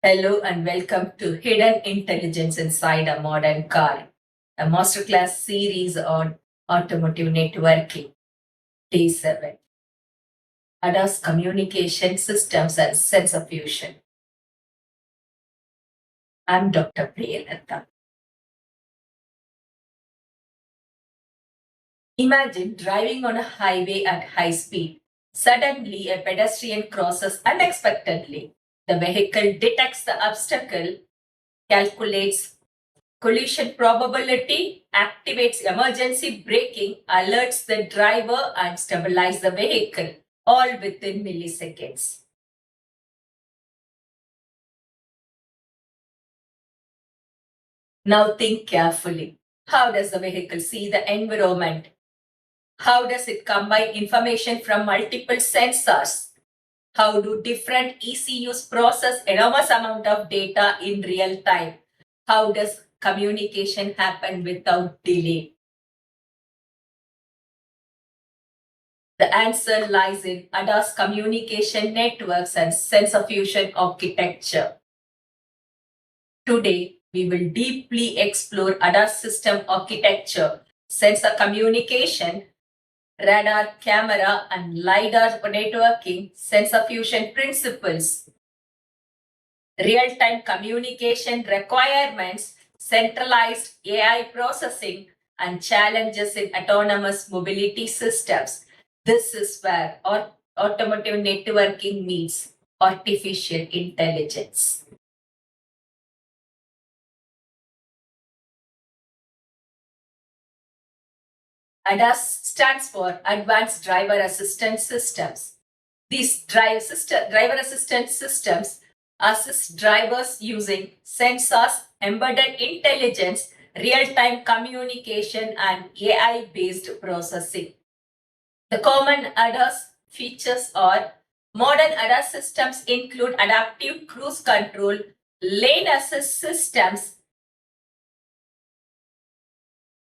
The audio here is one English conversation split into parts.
Hello and welcome to Hidden Intelligence Inside a Modern Car, a masterclass series on automotive networking. Day 7. ADAS Communication Systems and Sensor Fusion. I'm Dr. Priyanatha. Imagine driving on a highway at high speed. Suddenly, a pedestrian crosses unexpectedly. The vehicle detects the obstacle, calculates collision probability, activates emergency braking, alerts the driver, and stabilizes the vehicle, all within milliseconds. Now think carefully. How does the vehicle see the environment? How does it combine information from multiple sensors? How do different ECUs process enormous amount of data in real time? How does communication happen without delay? The answer lies in ADAS communication networks and sensor fusion architecture. Today, we will deeply explore ADAS system architecture, sensor communication, radar, camera, and LiDAR networking, sensor fusion principles, real-time communication requirements, centralized AI processing, and challenges in autonomous mobility systems. This is where automotive networking meets artificial intelligence. ADAS stands for Advanced Driver Assistance Systems. These driver assistance systems assist drivers using sensors, embedded intelligence, real-time communication, and AI-based processing. The common ADAS features are modern ADAS systems include adaptive cruise control, lane assist systems,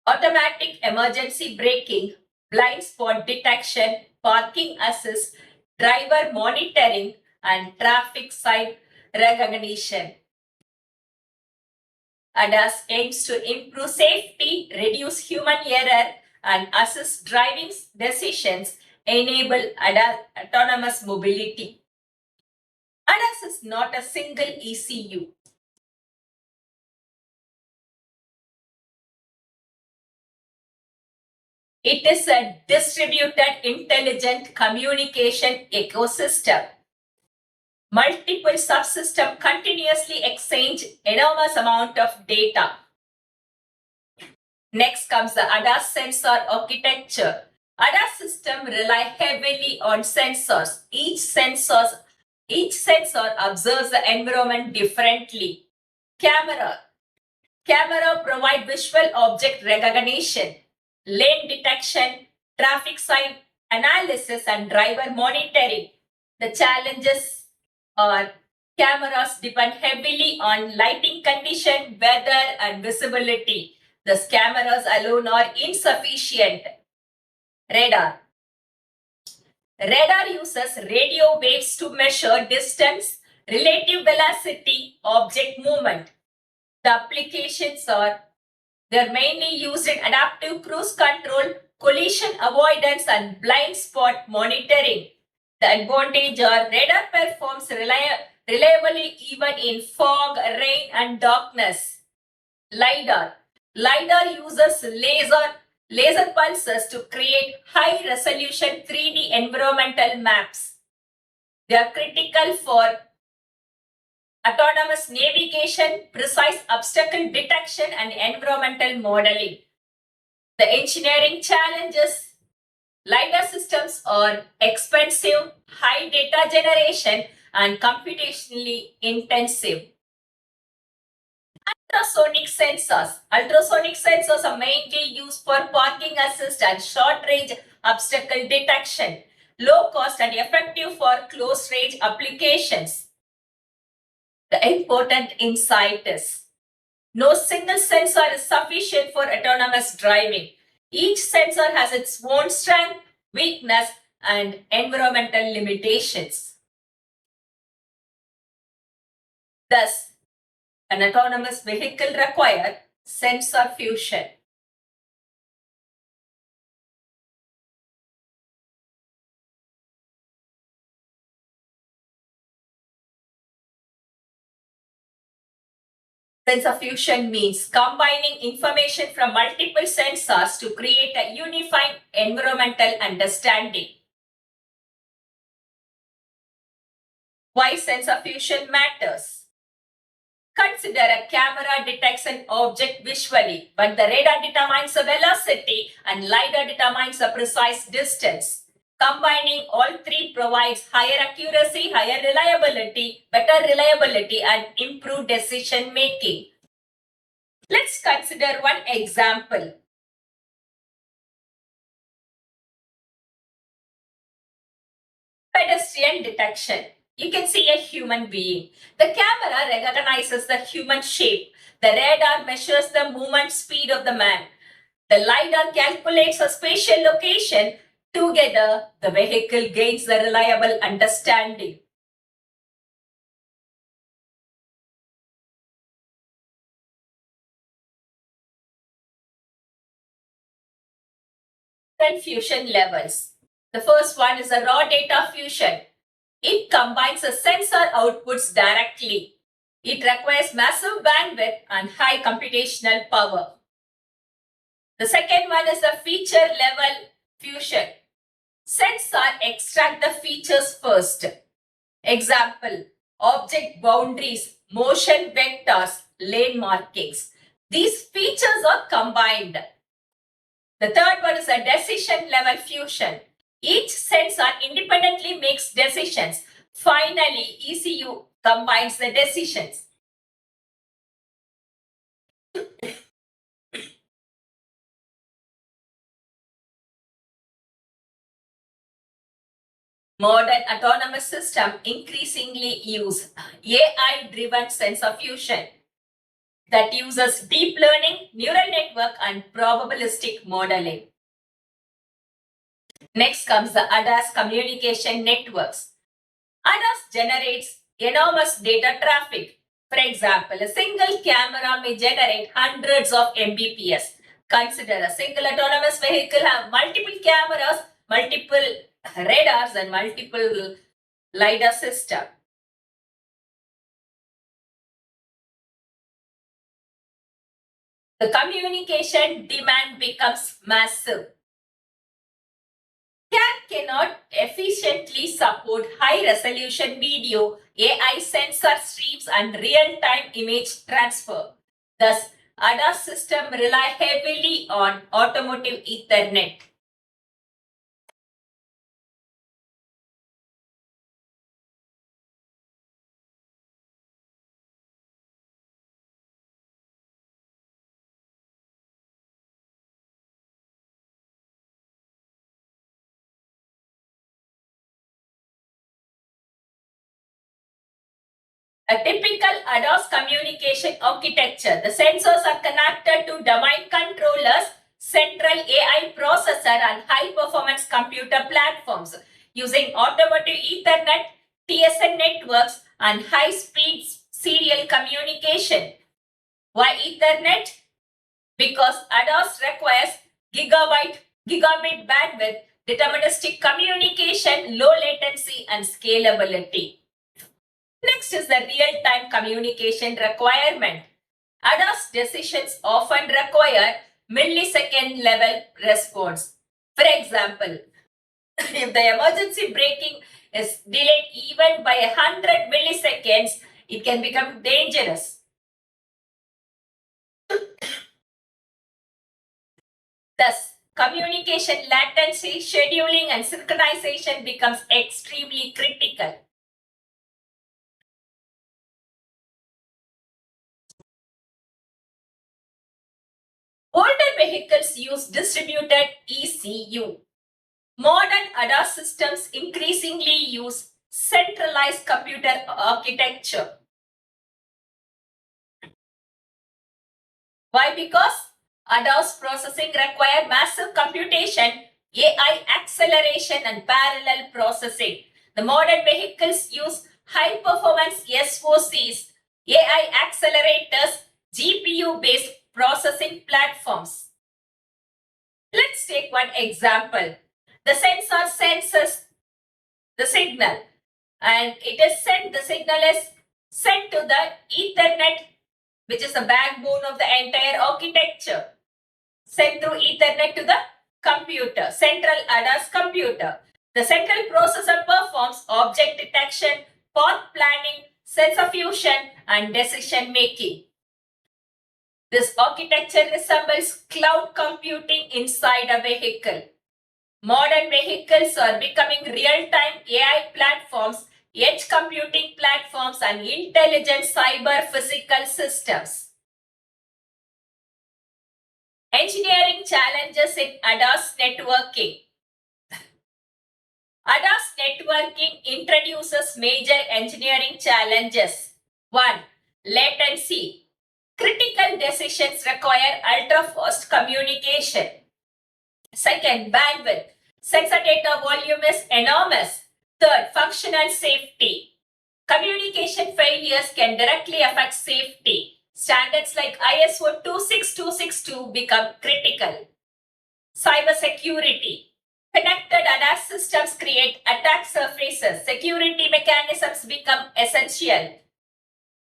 automatic emergency braking, blind spot detection, parking assist, driver monitoring, and traffic sign recognition. ADAS aims to improve safety, reduce human error, and assist driving decisions, enable autonomous mobility. ADAS is not a single ECU. It is a distributed intelligent communication ecosystem. Multiple subsystems continuously exchange enormous amount of data. Next comes the ADAS sensor architecture. ADAS system rely heavily on sensors. Each sensor observes the environment differently. Camera provide visual object recognition, lane detection, traffic sign analysis, and driver monitoring. The challenges are cameras depend heavily on lighting condition, weather, and visibility. Thus, cameras alone are insufficient. Radar. Radar uses radio waves to measure distance, relative velocity, object movement. The applications are they're mainly used in adaptive cruise control, collision avoidance, and blind spot monitoring. The advantage are radar performs reliably even in fog, rain, and darkness. LiDAR. LiDAR uses laser pulses to create high resolution 3D environmental maps. They are critical for autonomous navigation, precise obstacle detection, and environmental modeling. The engineering challenges LiDAR systems are expensive, high data generation, and computationally intensive. Ultrasonic sensors. Ultrasonic sensors are mainly used for parking assist and short range obstacle detection, low cost and effective for close range applications. The important insight is no single sensor is sufficient for autonomous driving. Each sensor has its own strength, weakness, and environmental limitations. Thus, an autonomous vehicle requires sensor fusion. Sensor fusion means combining information from multiple sensors to create a unified environmental understanding. Why sensor fusion matters? Consider a camera detects an object visually, but the radar determines the velocity and LiDAR determines the precise distance. Combining all three provides higher accuracy, higher reliability, better reliability, and improved decision making. Let's consider one example. Pedestrian detection. You can see a human being. The camera recognizes the human shape. The radar measures the movement speed of the man. The LiDAR calculates a spatial location. Together, the vehicle gains the reliable understanding. Different fusion levels. The first one is a raw data fusion. It combines the sensor outputs directly. It requires massive bandwidth and high computational power. The second one is the feature level fusion. Sensor extract the features first. Example, object boundaries, motion vectors, lane markings. These features are combined. The third one is a decision level fusion. Each sensor independently makes decisions. Finally, ECU combines the decisions. Modern autonomous systems increasingly use AI-driven sensor fusion that uses deep learning, neural network, and probabilistic modeling. Next comes the ADAS communication networks. ADAS generates enormous data traffic. For example, a single camera may generate hundreds of Mbps. Consider a single autonomous vehicle have multiple cameras, multiple radars, and multiple LiDAR systems. The communication demand becomes massive. CAD cannot efficiently support high-resolution video, AI sensor streams, and real-time image transfer. Thus, ADAS systems rely heavily on automotive Ethernet. A typical ADAS communication architecture. The sensors are connected to domain controllers, central AI processor, and high-performance computer platforms using automotive Ethernet, TSN networks, and high-speed serial communication. Why Ethernet? Because ADAS requires gigabit bandwidth, deterministic communication, low latency, and scalability. Next is the real-time communication requirement. ADAS decisions often require millisecond level response. For example, if the emergency braking is delayed even by 100 milliseconds, it can become dangerous. Thus, communication latency, scheduling, and synchronization becomes extremely critical. Older vehicles use distributed ECU. Modern ADAS systems increasingly use centralized computer architecture. Why? Because ADAS processing requires massive computation, AI acceleration, and parallel processing. The modern vehicles use high performance SoCs AI accelerators, GPU-based processing platforms. Let's take one example. The sensor senses the signal and the signal is sent to the Ethernet, which is the backbone of the entire architecture. Sent through Ethernet to the computer, central ADAS computer. The central processor performs object detection, path planning, sensor fusion, and decision making. This architecture resembles cloud computing inside a vehicle. Modern vehicles are becoming real-time AI platforms, edge computing platforms, and intelligent cyber physical systems. Engineering challenges in ADAS networking. ADAS networking introduces major engineering challenges. 1. Latency. Critical decisions require ultra-fast communication. Second, bandwidth. Sensor data volume is enormous. Third, functional safety. Communication failures can directly affect safety. Standards like ISO 26262 become critical. Cybersecurity. Connected ADAS systems create attack surfaces. Security mechanisms become essential.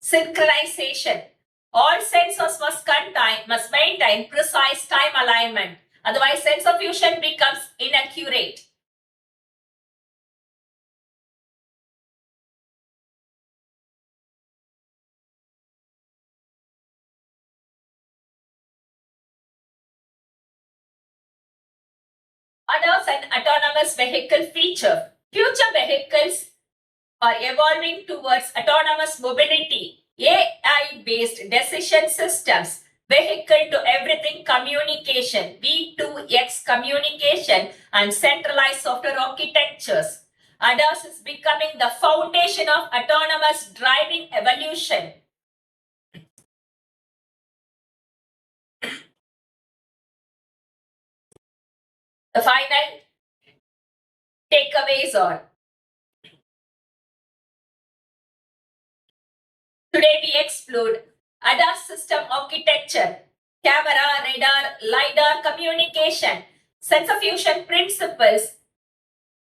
Synchronization. All sensors must maintain precise time alignment. Otherwise, sensor fusion becomes inaccurate. ADAS and autonomous vehicle feature. Future vehicles are evolving towards autonomous mobility, AI-based decision systems, vehicle to everything communication, V2X communication, and centralized software architectures. ADAS is becoming the foundation of autonomous driving evolution. The final takeaways are: today we explored ADAS system architecture, camera, radar, LiDAR communication, sensor fusion principles,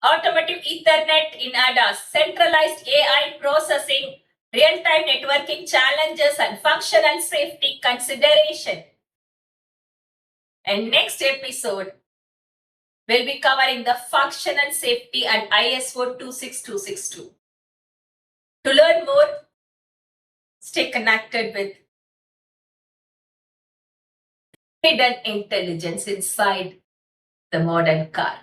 automotive Ethernet in ADAS, centralized AI processing, real-time networking challenges, and functional safety consideration. And next episode, we'll be covering the functional safety and ISO 26262. To learn more, stay connected with hidden intelligence inside the modern car.